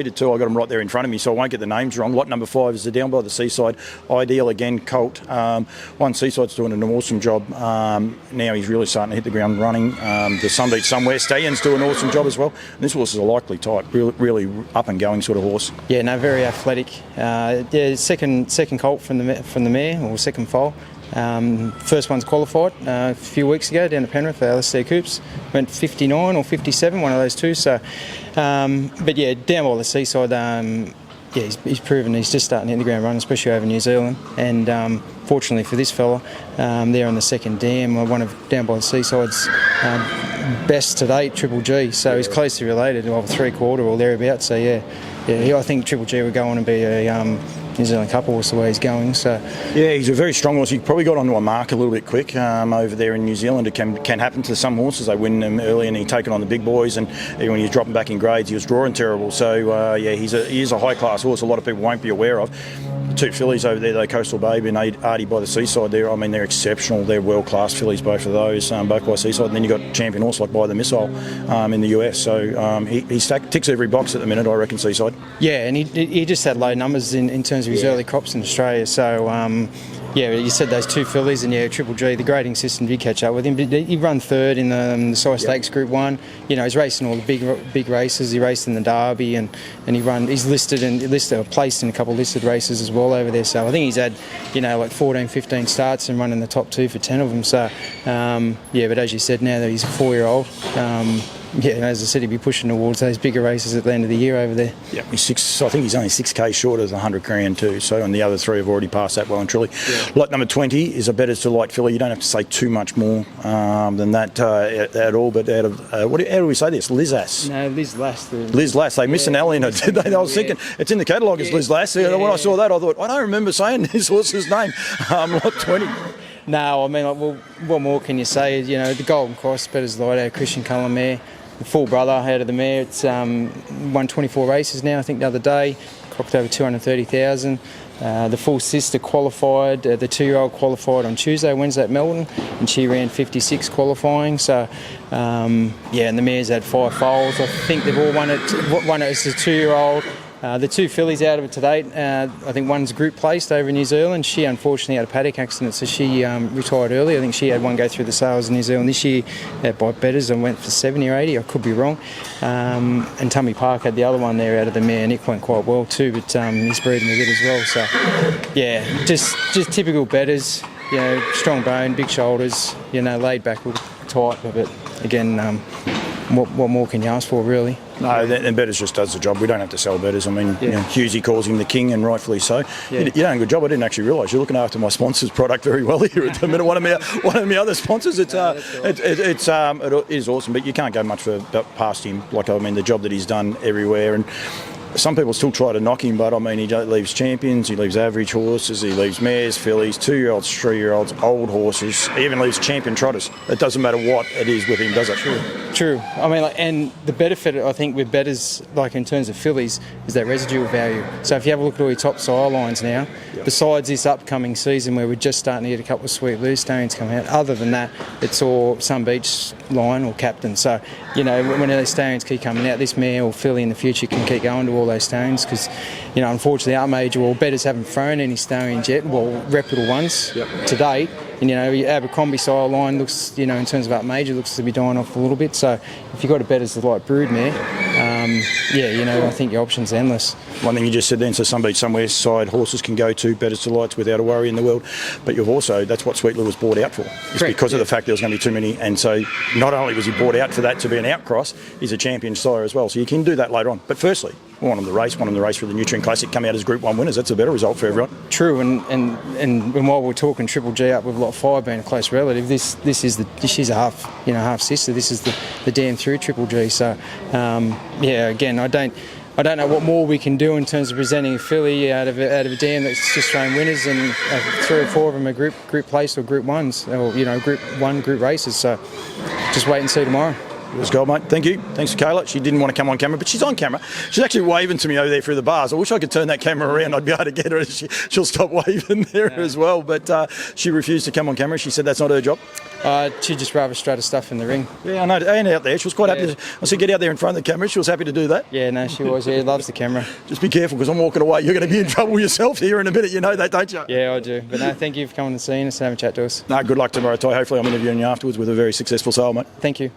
Too. I got them right there in front of me, so I won't get the names wrong. Lot number 5 is the Down by the Seaside. Ideal again, colt. One Seaside's doing an awesome job. Now he's really starting to hit the ground running. The Sunbeat Somewhere Stallion's doing an awesome job as well. And this horse is a likely type, really up and going sort of horse. Yeah, no, very athletic. Yeah, second colt from the mare, or second foal. First one's qualified a few weeks ago down at Penrith, LSC Coops. Went 59 or 57, one of those two. So, but yeah, Down by the Seaside. Yeah, he's proven he's just starting to hit the ground running, especially over New Zealand. And fortunately for this fella, they're on the second dam, one of Down by the Seaside's best to date, Triple G. So he's closely related to over 3/4 or thereabouts. So yeah, I think Triple G would go on and be a New Zealand Cup horse the way he's going. So yeah, he's a very strong horse. He probably got onto a mark a little bit quick over there in New Zealand. It can happen to some horses. They win them early and he's taken on the big boys, and even when he's dropping back in grades, he was drawing terrible. So yeah, he is a high class horse. A lot of people won't be aware of. The two fillies over there, though, Coastal Baby and Artie by the Seaside, there, I mean, they're exceptional. They're world class fillies, both of those, both by Seaside. And then you've got champion horse like By the Missile in the US. So he ticks every box at the minute, I reckon, Seaside. Yeah, and he just had low numbers in terms of his early crops in Australia. So yeah, you said those two fillies, and yeah, Triple G, the grading system did catch up with him. But he run third in the Sire Stakes Group 1. You know, he's racing all the big races. He raced in the Derby, and he's listed or placed in a couple of listed races as well over there. So I think he's had, you know, like 14, 15 starts and running the top 2 for 10 of them. So yeah, but as you said, now that he's a 4-year-old, yeah, as I said, he'd be pushing towards those bigger races at the end of the year over there. Yeah, I think he's only 6k short of the 100 grand too. So, and the other 3 have already passed that well and truly. Yeah. Lot number 20 is a Better Delight filly. You don't have to say too much more than that at all. But out of how do we say this? Liz Ass. No, Liz Lass. Liz Lass. They missed an L in it, did they? I was thinking it's in the catalogue as Liz Lass. When I saw that, I thought I don't remember saying this horse's name. Lot 20. No, I mean, like, well, what more can you say? You know, the Golden Cross, Better Delight, our Christian Cullen mare. The full brother out of the mare. It's won 24 races now, I think, the other day. Clocked over 230,000. The full sister qualified, the 2-year-old qualified on Wednesday at Melbourne, and she ran 56 qualifying. So, yeah, and the mare's had 5 foals. I think they've all won it. One is the 2-year-old. The 2 fillies out of it to date, I think one's group placed over in New Zealand. She unfortunately had a paddock accident, so she retired early. I think she had one go through the sales in New Zealand this year by Betters and went for 70 or 80, I could be wrong. And Tummy Park had the other one there out of the mare, and it went quite well too, but he's breeding with it as well. So yeah, just typical Betters, you know, strong bone, big shoulders, you know, laid back, tight, but again, what more can you ask for, really? No, and Betters just does the job. We don't have to sell Betters. I mean, you know, Husey calls him the king, and rightfully so. Yeah. You're doing a good job. I didn't actually realise you're looking after my sponsor's product very well here at the minute. One of my other sponsors. It is awesome, but you can't go much past him. Like, I mean, the job that he's done everywhere, and some people still try to knock him, but I mean, he leaves champions, he leaves average horses, he leaves mares, fillies, 2-year-olds, 3-year-olds, old horses. He even leaves champion trotters. It doesn't matter what it is with him, does it? True. I mean, like, and the benefit, I think, with Betters, like in terms of fillies, is that residual value. So if you have a look at all your top sire lines now, besides this upcoming season where we're just starting to get a couple of sweet loose stallions coming out, other than that, it's all some beach line or captain. So, you know, when those stallions keep coming out, this mare or filly in the future can keep going to all those stallions, because, you know, unfortunately our major, well, Betters haven't thrown any stallions yet, well, reputable ones to date. And, you know, your Abercrombie style line looks, you know, in terms of our major, looks to be dying off a little bit. So if you've got a Betters Delight brood mare, yeah, you know, I think your options are endless. One thing you just said then, so Sunbeat Somewhere side horses can go to Betters Delights without a worry in the world. But you've also, that's what Sweetly was bought out for. It's because of the fact there was going to be too many. And so not only was he bought out for that to be an outcross, he's a champion sire as well. So you can do that later on. But firstly, want them to race for the Nutrien Classic, come out as Group 1 winners. That's a better result for everyone. True, and while we're talking Triple G up with Lot 5 being a close relative, she's a half sister. This is the dam through Triple G. So yeah, again, I don't know what more we can do in terms of presenting a filly out of a dam that's just thrown winners, and 3 or 4 of them are group place or Group 1s, or, you know, Group 1 group races. So just wait and see tomorrow. It was gold, mate. Thank you. Thanks for Kayla. She didn't want to come on camera, but she's on camera. She's actually waving to me over there through the bars. I wish I could turn that camera around. I'd be able to get her. She'll stop waving there as well. But she refused to come on camera. She said that's not her job. She'd just rather strut her stuff in the ring. Yeah, I know. And out there. She was quite happy. I said, get out there in front of the camera. She was happy to do that. Yeah, no, she was. Yeah, loves the camera. Just be careful because I'm walking away. You're going to be in trouble yourself here in a minute. You know that, don't you? Yeah, I do. But no, thank you for coming and seeing us and having a chat to us. No, good luck tomorrow, Ty. Hopefully I'm interviewing you afterwards with a very successful sale, mate. Thank you.